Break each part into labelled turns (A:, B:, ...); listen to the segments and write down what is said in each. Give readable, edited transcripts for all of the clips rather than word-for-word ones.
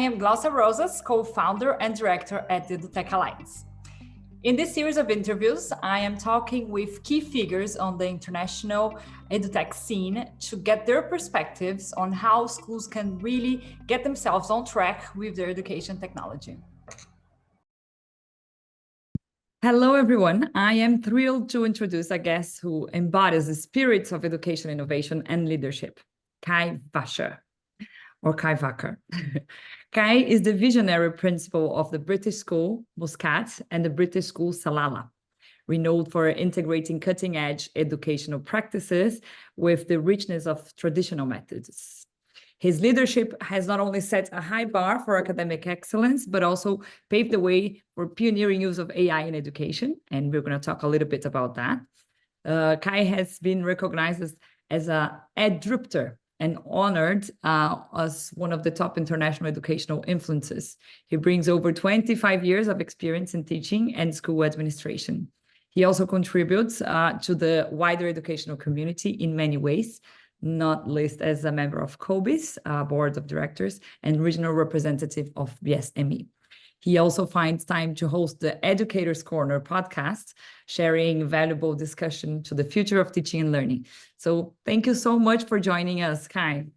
A: am Glaucia Rosas, co-founder and director at the EduTech Alliance. In this series of interviews, I am talking with key figures on the international edutech scene to get their perspectives on how schools can really get themselves on track with their education technology. Hello, everyone. I am thrilled to introduce a guest who embodies the spirits of education, innovation, and leadership, Kai Vacher, or Kai Vacher. Kai is the visionary principal of the British school Muscat and the British school Salalah, renowned for integrating cutting-edge educational practices with the richness of traditional methods. His leadership has not only set a high bar for academic excellence, but also paved the way for pioneering use of AI in education. And we're going to talk a little bit about that. Kai has been recognized as an Edrupter and honored as one of the top international educational influences. He brings over 25 years of experience in teaching and school administration. He also contributes to the wider educational community in many ways, not least as a member of COBIS Board of Directors and regional representative of BSME. He also finds time to host the Educator's Corner podcast, sharing valuable discussion to the future of teaching and learning. So thank you so much for joining us, Kai.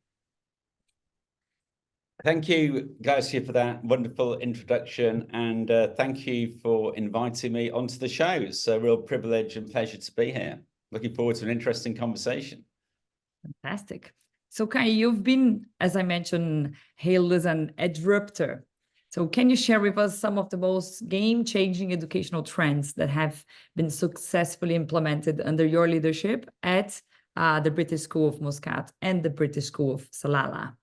B: Thank you, Glaucia, for that wonderful introduction. And thank you for inviting me onto the show. It's a real privilege and pleasure to be here. Looking forward to an interesting conversation.
A: Fantastic. So Kai, you've been, as I mentioned, hailed as an Edrupter. So can you share with us some of the most game-changing educational trends that have been successfully implemented under your leadership at the British School of Muscat and the British School of Salalah?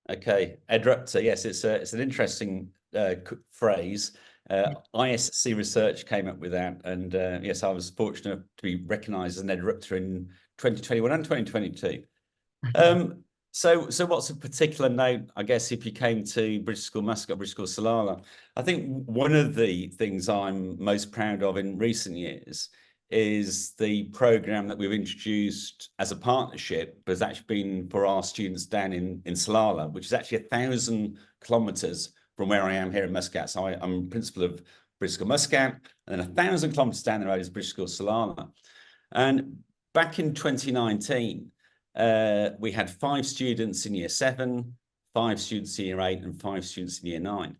B: Okay, Edrupter, yes, it's an interesting phrase. ISC Research came up with that, and yes, I was fortunate to be recognised as an Edrupter in 2021 and 2022. So what's a particular note, I guess, if you came to British School Muscat, British School Salalah? I think one of the things I'm most proud of in recent years is the programme that we've introduced as a partnership, but has actually been for our students down in Salalah, which is actually 1,000 kilometres from where I am here in Muscat. So I'm principal of British School Muscat, and then 1,000 kilometres down the road is British School Salalah. And back in 2019, we had 5 students in year 7, 5 students in year 8, and 5 students in year 9.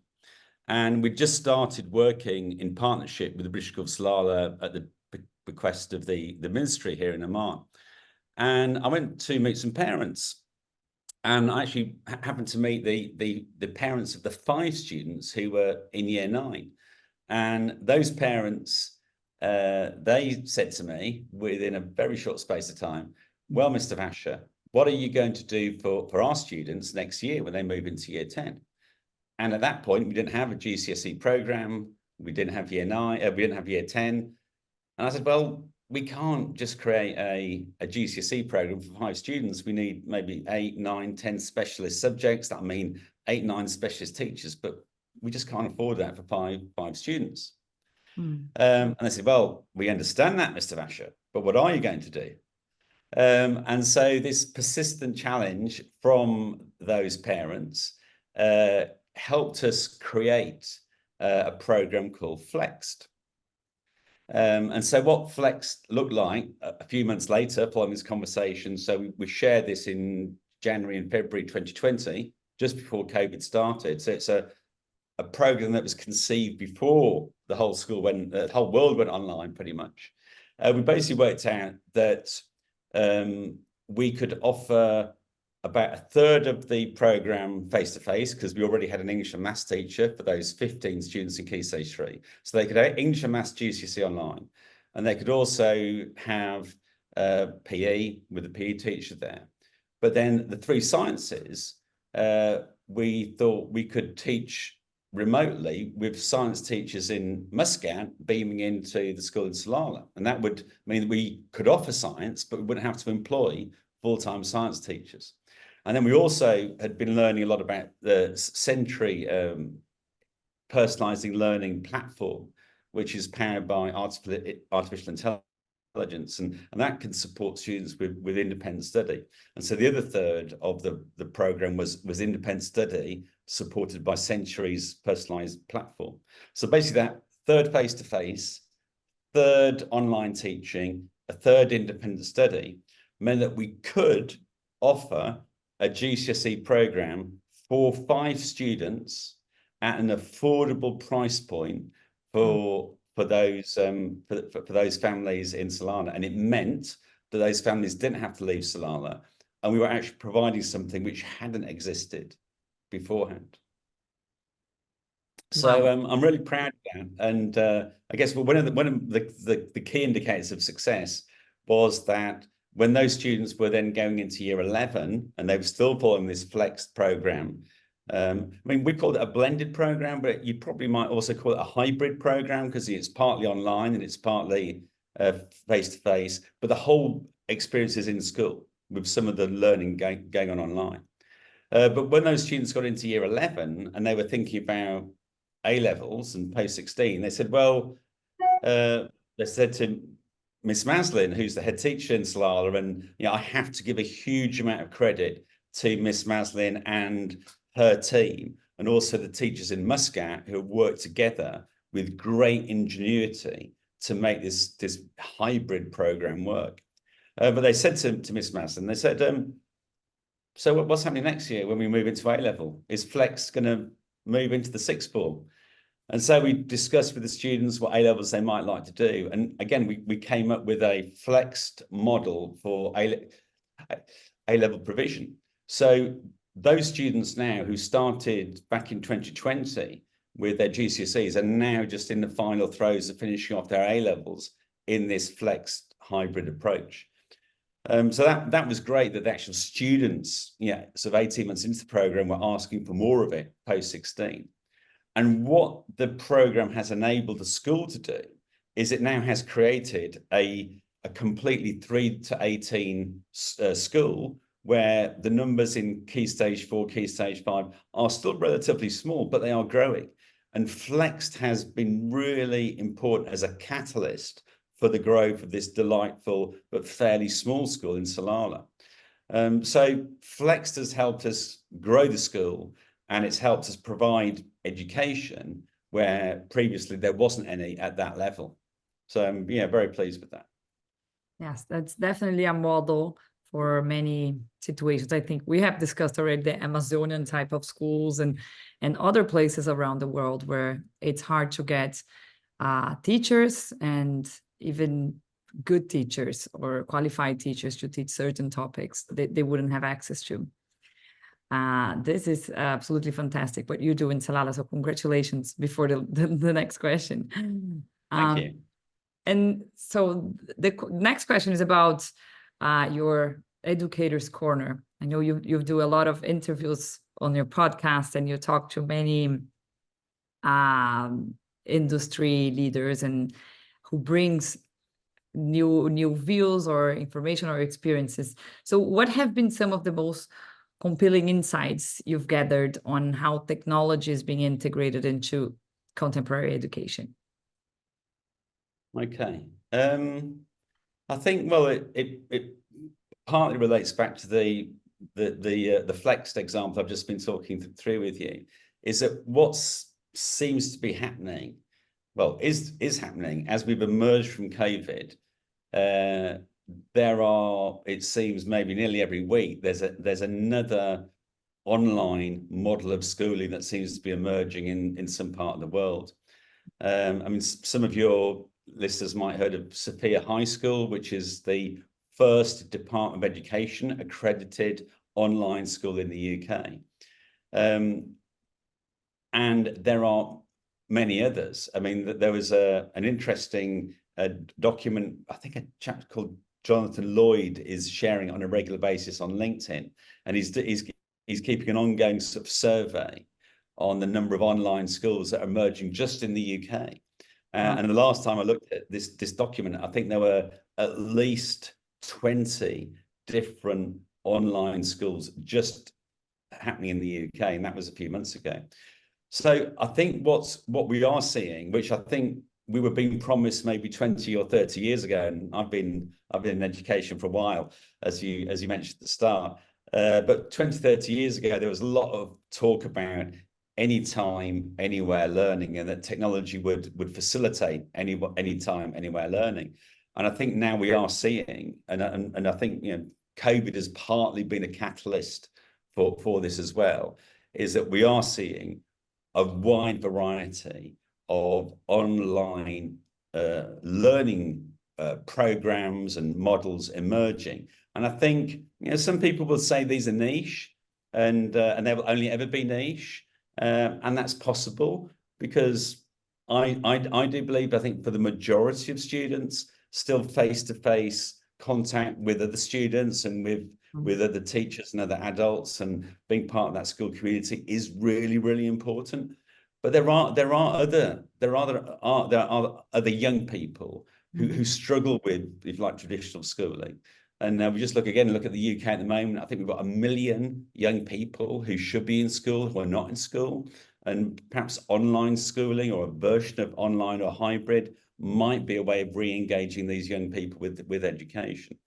B: And we just started working in partnership with the British School of Salalah at the bequest of the ministry here in Oman. And I went to meet some parents, and I actually happened to meet the parents of the 5 students who were in year 9. And those parents, they said to me within a very short space of time, well, Mr. Vacher, what are you going to do for our students next year when they move into year 10? And at that point, we didn't have a GCSE program. We didn't have year 9, we didn't have year 10. And I said, well, we can't just create a GCSE program for 5 students. We need maybe 8, 9, 10 specialist subjects. That mean 8, 9 specialist teachers, but we just can't afford that for five students. And they said, well, we understand that, Mr. Vacher, but what are you going to do? And so this persistent challenge from those parents helped us create a program called Flexed. And so what Flexed looked like a few months later, following this conversation, so we shared this in January and February 2020, just before COVID started. So it's a program that was conceived before the whole world went online, pretty much. We basically worked out that we could offer about 1/3 of the program face-to-face, because we already had an English and Maths teacher for those 15 students in Key Stage 3. So they could have English and Maths GCSE online, and they could also have PE with a PE teacher there. But then the 3 sciences, we thought we could teach remotely with science teachers in Muscat beaming into the school in Salalah. And that would mean that we could offer science, but we wouldn't have to employ full-time science teachers. And then we also had been learning a lot about the Sentry personalizing learning platform, which is powered by artificial intelligence, and that can support students with independent study. And so the other 1/3 of the program was independent study supported by Century's personalized platform. So basically that third face-to-face, third online teaching, a third independent study meant that we could offer a GCSE program for 5 students at an affordable price point for those families in Salalah. And it meant that those families didn't have to leave Salalah, and we were actually providing something which hadn't existed beforehand. So I'm really proud of that, and I guess one of the key indicators of success was that when those students were then going into year 11 and they were still following this flexed program, I mean, we called it a blended program, but you probably might also call it a hybrid program because it's partly online and it's partly face-to-face, but the whole experience is in school with some of the learning going on online. But when those students got into year 11 and they were thinking about A-levels and post-16, they said, well, they said to Miss Maslin, who's the head teacher in Salalah, and I have to give a huge amount of credit to Miss Maslin and her team, and also the teachers in Muscat who have worked together with great ingenuity to make this hybrid program work. But they said to Miss Maslin, they said, so what's happening next year when we move into A-level? Is Flex going to move into the sixth form? And so we discussed with the students what A-levels they might like to do. And again, we came up with a flexed model for A-level provision. So those students now who started back in 2020 with their GCSEs are now just in the final throes of finishing off their A-levels in this flexed hybrid approach. So that was great that the actual students, sort of 18 months into the program, were asking for more of it post-16. And what the program has enabled the school to do is it now has created a completely 3 to 18 school where the numbers in Key Stage 4, Key Stage 5 are still relatively small, but they are growing. And Flexed has been really important as a catalyst for the growth of this delightful but fairly small school in Salalah. So Flexed has helped us grow the school, and it's helped us provide education where previously there wasn't any at that level. So I'm very pleased with that.
A: Yes, that's definitely a model for many situations. I think we have discussed already the Amazonian type of schools and other places around the world where it's hard to get teachers and even good teachers or qualified teachers to teach certain topics that they wouldn't have access to. This is absolutely fantastic what you do in Salalah. So congratulations before the next question.
B: Thank you.
A: And so the next question is about your Educator's Corner. I know you do a lot of interviews on your podcast and you talk to many industry leaders and who brings new views or information or experiences. So what have been some of the most compelling insights you've gathered on how technology is being integrated into contemporary education?
B: Okay. I think, well, it partly relates back to the flexed example I've just been talking through with you, is that what seems to be happening, well, is happening as we've emerged from COVID. There are, it seems, maybe nearly every week, there's another online model of schooling that seems to be emerging in some part of the world. I mean, some of your listeners might have heard of Sophia High School, which is the first Department of Education accredited online school in the UK. And there are many others. I mean, there was an interesting document, I think a chap called Jonathan Lloyd is sharing it on a regular basis on LinkedIn, and he's keeping an ongoing sort of survey on the number of online schools that are emerging just in the UK. And the last time I looked at this document, I think there were at least 20 different online schools just happening in the UK, and that was a few months ago. So I think what we are seeing, which I think we were being promised maybe 20 or 30 years ago, and I've been in education for a while, as you mentioned at the start. But 20, 30 years ago, there was a lot of talk about anytime, anywhere learning, and that technology would facilitate anytime, anywhere learning. And I think now we are seeing, and I think, you know, COVID has partly been a catalyst for this as well, is that we are seeing a wide variety of online learning programs and models emerging. And I think, you know, some people will say these are niche, and they will only ever be niche, and that's possible, because I do believe, I think for the majority of students, still face-to-face contact with other students and with other teachers and other adults, and being part of that school community is really, really important. But there are other young people who struggle with, if you like, traditional schooling. And we just look at the UK at the moment. I think we've got 1 million young people who should be in school who are not in school, and perhaps online schooling or a version of online or hybrid might be a way of re-engaging these young people with education.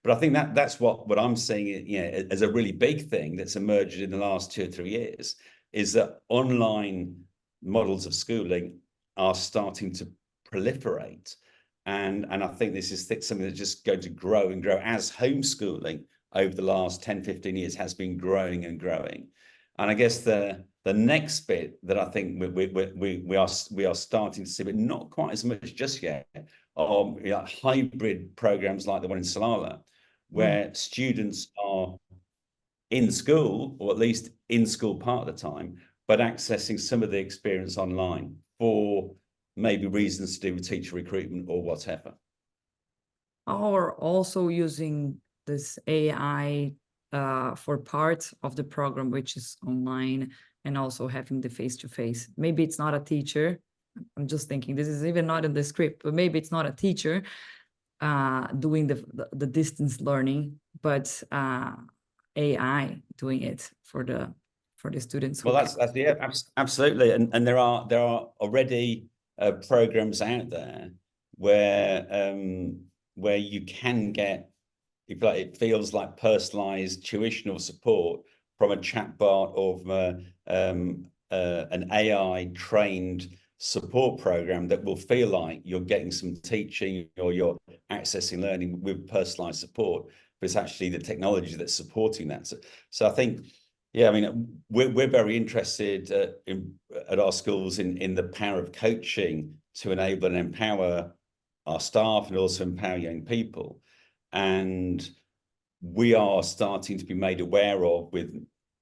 B: But I think that's what I'm seeing, you know, as a really big thing that's emerged in the last 2 or 3 years, is that online models of schooling are starting to proliferate. And I think this is something that's just going to grow and grow, as homeschooling over the last 10, 15 years has been growing and growing. And I guess the next bit that I think we are starting to see, but not quite as much just yet, are, you know, hybrid programs like the one in Salalah, where students are in school, or at least in school part of the time, but accessing some of the experience online for maybe reasons to do with teacher recruitment or whatever.
A: Or also using this AI for part of the program, which is online, and also having the face-to-face. Maybe it's not a teacher. I'm just thinking, this is even not in the script, but maybe it's not a teacher doing the distance learning, but AI doing it for the students.
B: Well, that's yeah, absolutely. And there are already programs out there where you can get, if like, it feels like personalized tuition or support from a chatbot or an AI trained support program that will feel like you're getting some teaching or you're accessing learning with personalized support, but it's actually the technology that's supporting that. So I think, yeah, I mean, we're very interested at our schools in the power of coaching to enable and empower our staff and also empower young people. And we are starting to be made aware of, with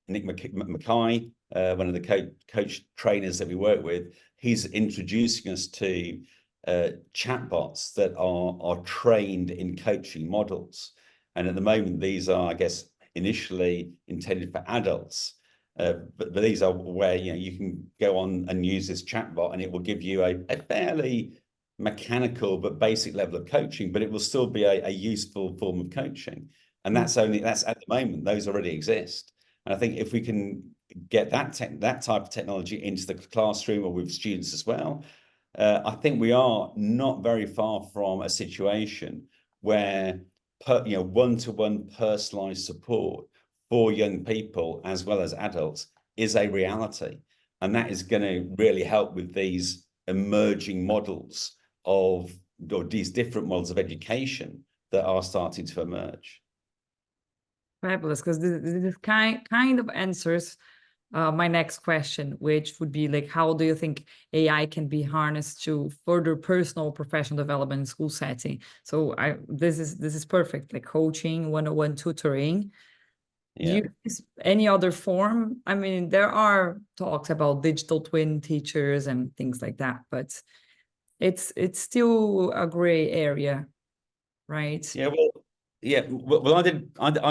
B: Nick Mackay, one of the coach trainers that we work with. He's introducing us to chatbots that are trained in coaching models. And at the moment, these are, I guess, initially intended for adults, but these are where, you know, you can go on and use this chatbot, and it will give you a fairly mechanical but basic level of coaching, but it will still be a useful form of coaching. And that's at the moment, those already exist. And I think if we can get that type of technology into the classroom or with students as well, I think we are not very far from a situation where one-to-one personalized support for young people as well as adults is a reality. And that is going to really help with these emerging models or these different models of education that are starting to emerge.
A: Fabulous, because this kind of answers my next question, which would be like, how do you think AI can be harnessed to further personal professional development in school setting? So this is perfect, like coaching, one-on-one tutoring. Yeah. Do you use any other form? I mean, there are talks about digital twin teachers and things like that, but it's still a gray area, right?
B: Yeah, well, I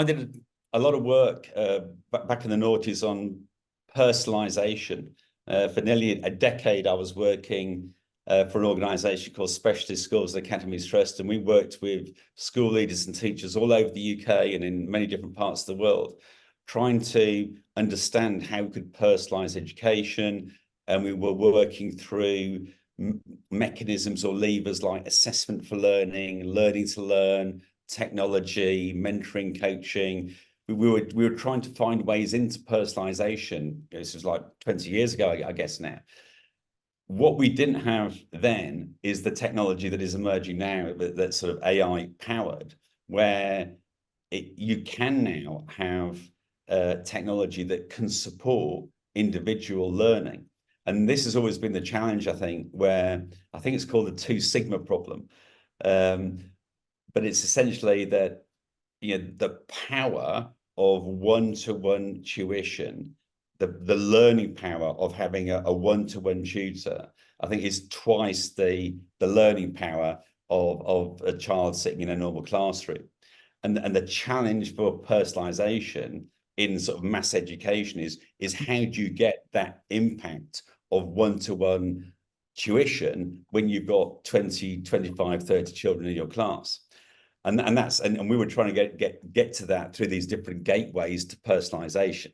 B: did a lot of work back in the noughties on personalization. For nearly a decade, I was working for an organization called Specialist Schools and Academies Trust, and we worked with school leaders and teachers all over the UK and in many different parts of the world, trying to understand how we could personalize education. And we were working through mechanisms or levers like assessment for learning, learning to learn, technology, mentoring, coaching, we were trying to find ways into personalization. This was like 20 years ago, I guess now. What we didn't have then is the technology that is emerging now, that's sort of AI powered, where you can now have technology that can support individual learning. And this has always been the challenge, I think, where I think it's called the 2 sigma problem. But it's essentially that, you know, the power of one-to-one tuition, the learning power of having a one-to-one tutor, I think is twice the learning power of a child sitting in a normal classroom. And the challenge for personalization in sort of mass education is how do you get that impact of one-to-one tuition when you've got 20, 25, 30 children in your class. And we were trying to get to that through these different gateways to personalization.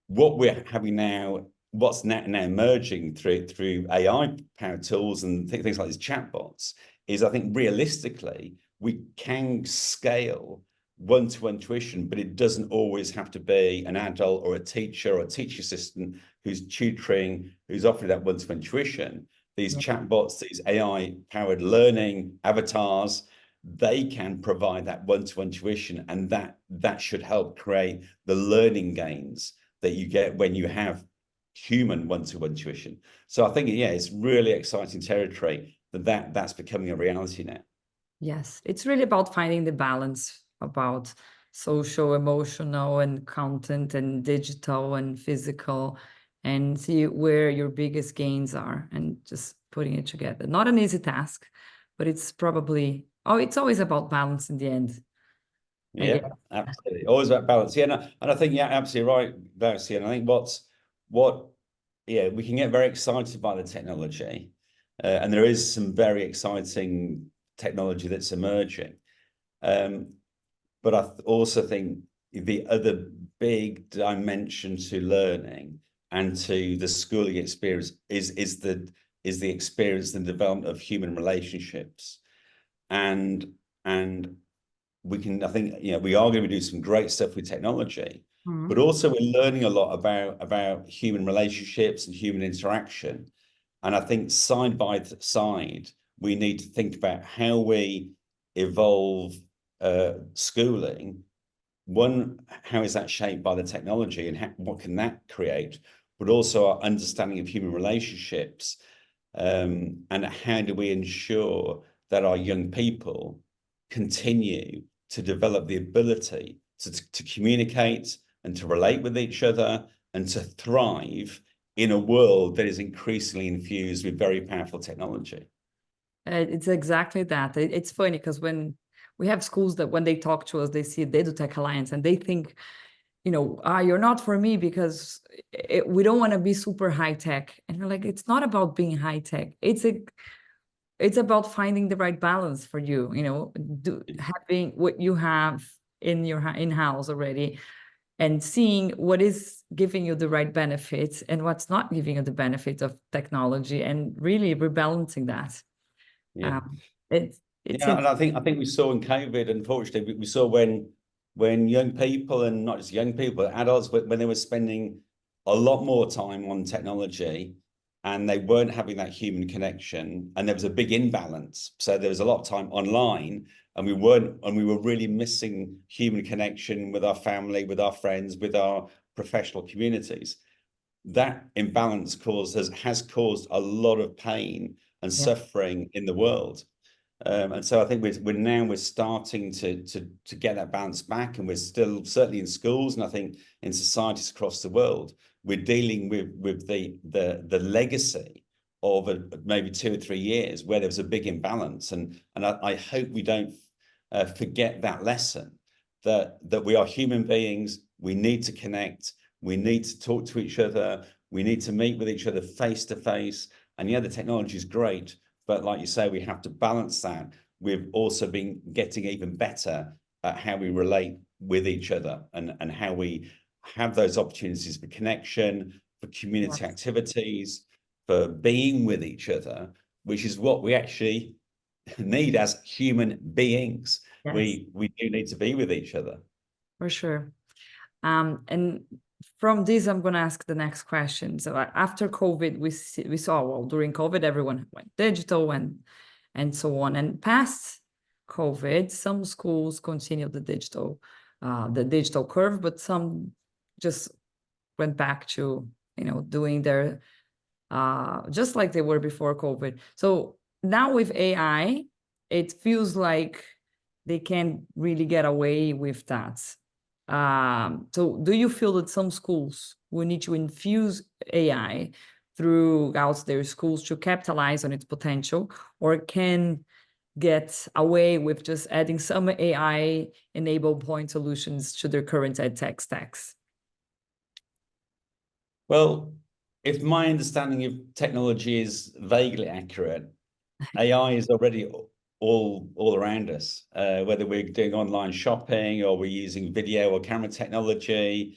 B: What we're having now, what's now emerging through AI powered tools and things like these chatbots, is I think realistically we can scale one-to-one tuition, but it doesn't always have to be an adult or a teacher or a teacher assistant who's tutoring, who's offering that one-to-one tuition. These chatbots, these AI powered learning avatars, they can provide that one-to-one tuition, and that should help create the learning gains that you get when you have human one-to-one tuition. So I think, yeah, it's really exciting territory that's becoming a reality now.
A: Yes, it's really about finding the balance about social, emotional, and content, and digital and physical, and see where your biggest gains are and just putting it together. Not an easy task, but it's probably, it's always about balance in the end.
B: Yeah, absolutely. Always about balance. Yeah, and I think, yeah, absolutely right, Darcy. And I think we can get very excited by the technology, and there is some very exciting technology that's emerging. But I also think the other big dimension to learning and to the schooling experience is the experience and development of human relationships. And we can, I think, you know, we are going to do some great stuff with technology, but also we're learning a lot about human relationships and human interaction. And I think side by side, we need to think about how we evolve schooling. One, how is that shaped by the technology, and what can that create? But also our understanding of human relationships, and how do we ensure that our young people continue to develop the ability to communicate and to relate with each other and to thrive in a world that is increasingly infused with very powerful technology.
A: It's exactly that. It's funny because when we have schools that when they talk to us, they see the EduTech Alliance and they think, you know, you're not for me because we don't want to be super high tech. And we're like, it's not about being high tech. It's about finding the right balance for you, you know, having what you have in your in-house already and seeing what is giving you the right benefits and what's not giving you the benefit of technology, and really rebalancing that.
B: Yeah.
A: It's
B: And I think we saw in COVID, unfortunately, we saw when young people, and not just young people, but adults, but when they were spending a lot more time on technology and they weren't having that human connection, and there was a big imbalance. So there was a lot of time online, and we were really missing human connection with our family, with our friends, with our professional communities. That imbalance has caused a lot of pain and suffering in the world. And so I think we're starting to get that balance back, and we're still, certainly in schools, and I think in societies across the world, we're dealing with the legacy of maybe 2 or 3 years where there was a big imbalance, and I hope we don't forget that lesson, that we are human beings. We need to connect. We need to talk to each other. We need to meet with each other face to face. And yeah, the technology is great, but like you say, we have to balance that with also getting even better at how we relate with each other, and how we have those opportunities for connection, for community activities, for being with each other, which is what we actually need as human beings. We do need to be with each other.
A: For sure. And from this, I'm going to ask the next question. So after COVID, we saw, well, during COVID, everyone went digital and so on. And past COVID, some schools continued the digital curve, but some just went back to, doing their, just like they were before COVID. So now with AI, it feels like they can't really get away with that. So do you feel that some schools will need to infuse AI throughout their schools to capitalize on its potential, or can get away with just adding some AI-enabled point solutions to their current ed tech stacks?
B: Well, if my understanding of technology is vaguely accurate, AI is already all around us, whether we're doing online shopping or we're using video or camera technology,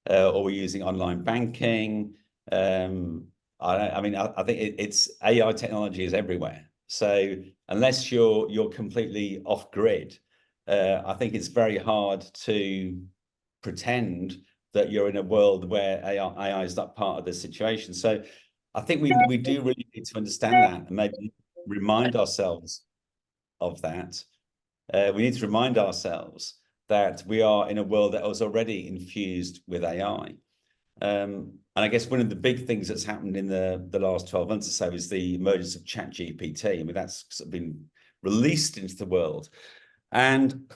B: or we're using online banking. I think it's AI technology is everywhere. So unless you're completely off grid, I think it's very hard to pretend that you're in a world where AI is not part of the situation. So I think we do really need to understand that and maybe remind ourselves of that. We need to remind ourselves that we are in a world that was already infused with AI. And I guess one of the big things that's happened in the last 12 months or so is the emergence of ChatGPT. I mean, that's sort of been released into the world. And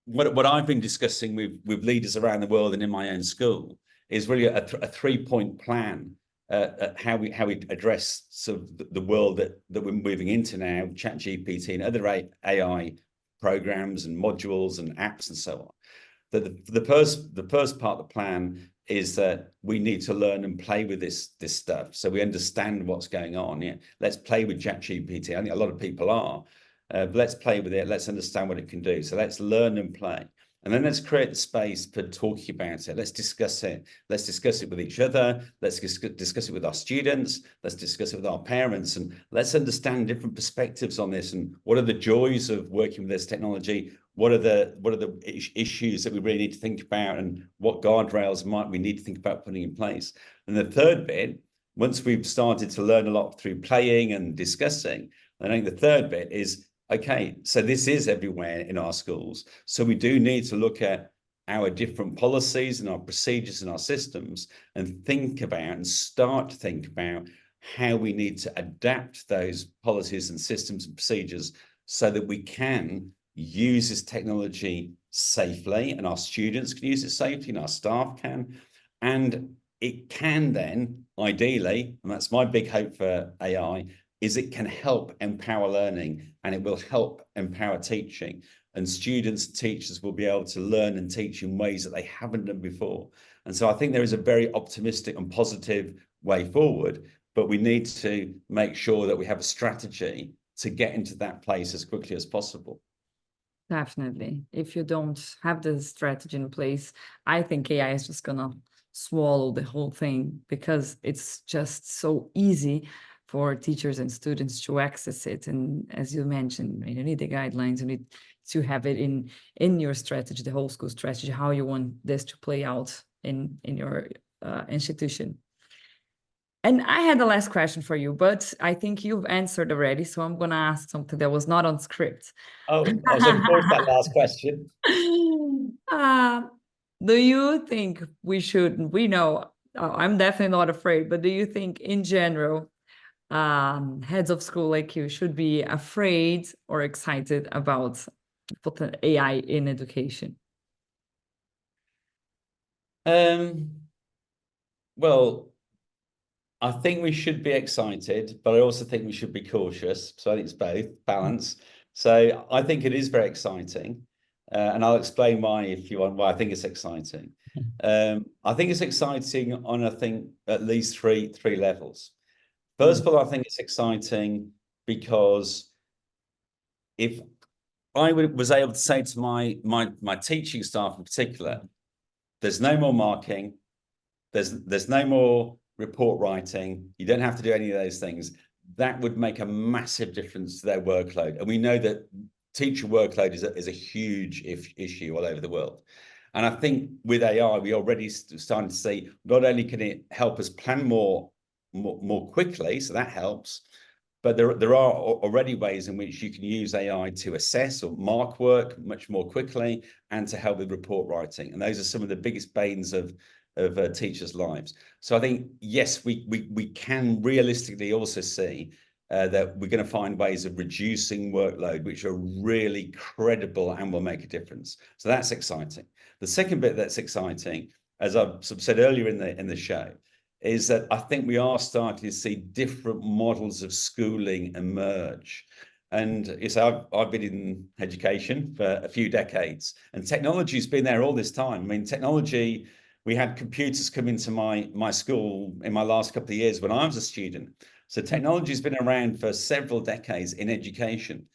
B: what I've been discussing with leaders around the world and in my own school is really a 3-point plan how we address sort of the world that we're moving into now, ChatGPT and other AI programs and modules and apps and so on. The first part of the plan is that we need to learn and play with this stuff, so we understand what's going on. Yeah, let's play with ChatGPT. I think a lot of people are. But let's play with it. Let's understand what it can do. So let's learn and play. And then let's create the space for talking about it. Let's discuss it. Let's discuss it with each other. Let's discuss it with our students. Let's discuss it with our parents. And let's understand different perspectives on this. And what are the joys of working with this technology? What are the issues that we really need to think about? And what guardrails might we need to think about putting in place? And the third bit, once we've started to learn a lot through playing and discussing, I think the third bit is, okay, so this is everywhere in our schools. So we do need to look at our different policies and our procedures and our systems and think about and start to think about how we need to adapt those policies and systems and procedures so that we can use this technology safely and our students can use it safely and our staff can. And it can then, ideally, and that's my big hope for AI, is it can help empower learning and it will help empower teaching, and students and teachers will be able to learn and teach in ways that they haven't done before. And so I think there is a very optimistic and positive way forward, but we need to make sure that we have a strategy to get into that place as quickly as possible.
A: Definitely. If you don't have the strategy in place, I think AI is just gonna swallow the whole thing, because it's just so easy for teachers and students to access it. And as you mentioned, you need the guidelines, you need to have it in your strategy, the whole school strategy, how you want this to play out in your institution. And I had the last question for you, but I think you've answered already, so I'm going to ask something that was not on script.
B: Oh, I was looking forward to that last question.
A: Do you think we know, I'm definitely not afraid, but do you think in general, heads of school like you should be afraid or excited about AI in education?
B: Well, I think we should be excited, but I also think we should be cautious. So I think it's both, balance. So I think it is very exciting. And I'll explain why, if you want, why I think it's exciting. I think it's exciting on, I think, at least three levels. First of all, I think it's exciting because if I was able to say to my teaching staff in particular, there's no more marking, there's no more report writing, you don't have to do any of those things, that would make a massive difference to their workload. And we know that teacher workload is a huge issue all over the world. And I think with AI, we already starting to see not only can it help us plan more quickly, so that helps, but there are already ways in which you can use AI to assess or mark work much more quickly and to help with report writing. And those are some of the biggest banes of teachers' lives. So I think, yes, we can realistically also see that we're going to find ways of reducing workload, which are really credible and will make a difference. So that's exciting. The second bit that's exciting, as I've said earlier in the show, is that I think we are starting to see different models of schooling emerge. And I've been in education for a few decades, and technology's been there all this time. I mean, technology, we had computers come into my school in my last couple of years when I was a student. So technology's been around for several decades in education.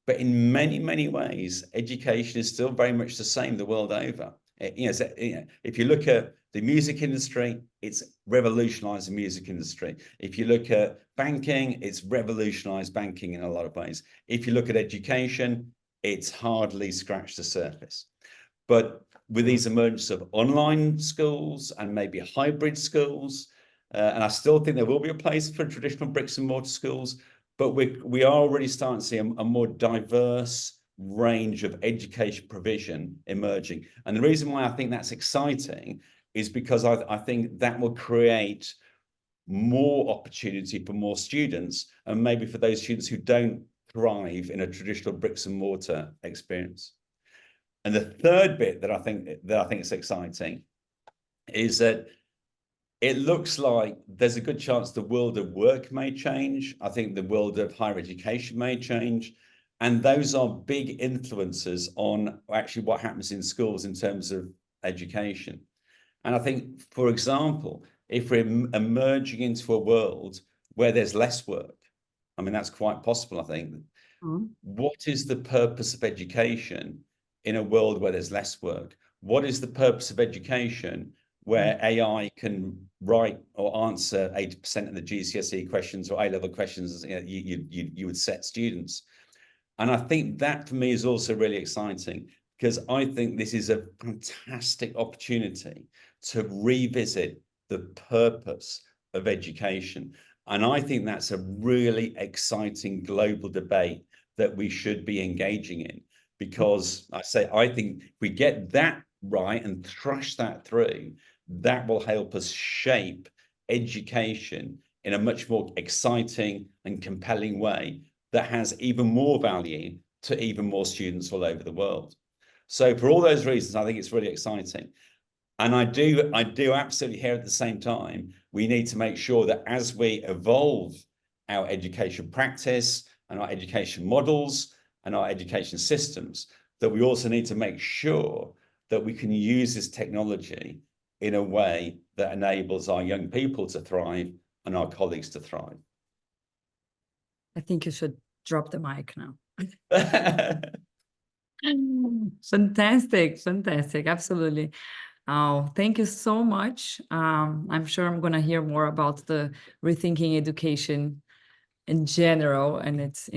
B: But in many, many ways, education is still very much the same the world over. If you look at the music industry, it's revolutionized the music industry. If you look at banking, it's revolutionized banking in a lot of ways. If you look at education, it's hardly scratched the surface. But with these emergence of online schools and maybe hybrid schools, and I still think there will be a place for traditional bricks and mortar schools, but we are already starting to see a more diverse range of education provision emerging. And the reason why I think that's exciting is because I think that will create more opportunity for more students, and maybe for those students who don't thrive in a traditional bricks and mortar experience. And the third bit that I think is exciting is that it looks like there's a good chance the world of work may change. I think the world of higher education may change. And those are big influences on actually what happens in schools in terms of education. And I think, for example, if we're emerging into a world where there's less work, I mean, that's quite possible, I think. What is the purpose of education in a world where there's less work? What is the purpose of education where AI can write or answer 80% of the GCSE questions or A-level questions you would set students? And I think that for me is also really exciting, because I think this is a fantastic opportunity to revisit the purpose of education. And I think that's a really exciting global debate that we should be engaging in, because I think if we get that right and thrash that through, that will help us shape education in a much more exciting and compelling way that has even more value to even more students all over the world. So for all those reasons, I think it's really exciting. And I do absolutely hear at the same time, we need to make sure that as we evolve our education practice and our education models and our education systems, that we also need to make sure that we can use this technology in a way that enables our young people to thrive and our colleagues to thrive.
A: I think you should drop the mic now. Fantastic, absolutely. Oh, thank you so much. I'm sure I'm going to hear more about the rethinking education in general, and it's,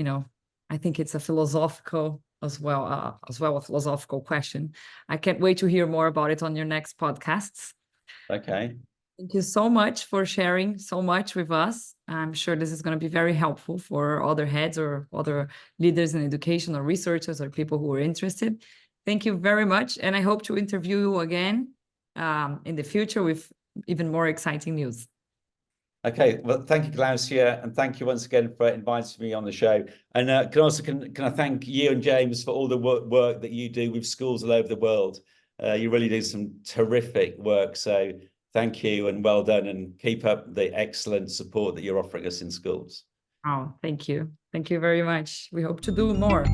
A: I think it's a philosophical as well a philosophical question. I can't wait to hear more about it on your next podcasts.
B: Okay.
A: Thank you so much for sharing so much with us. I'm sure this is going to be very helpful for other heads or other leaders in education or researchers or people who are interested. Thank you very much. And I hope to interview you again in the future with even more exciting news.
B: Okay, well, thank you, Glaucia, and thank you once again for inviting me on the show. And can I thank you and James for all the work that you do with schools all over the world. You really do some terrific work. So thank you and well done, and keep up the excellent support that you're offering us in schools.
A: Oh, thank you. Thank you very much. We hope to do more.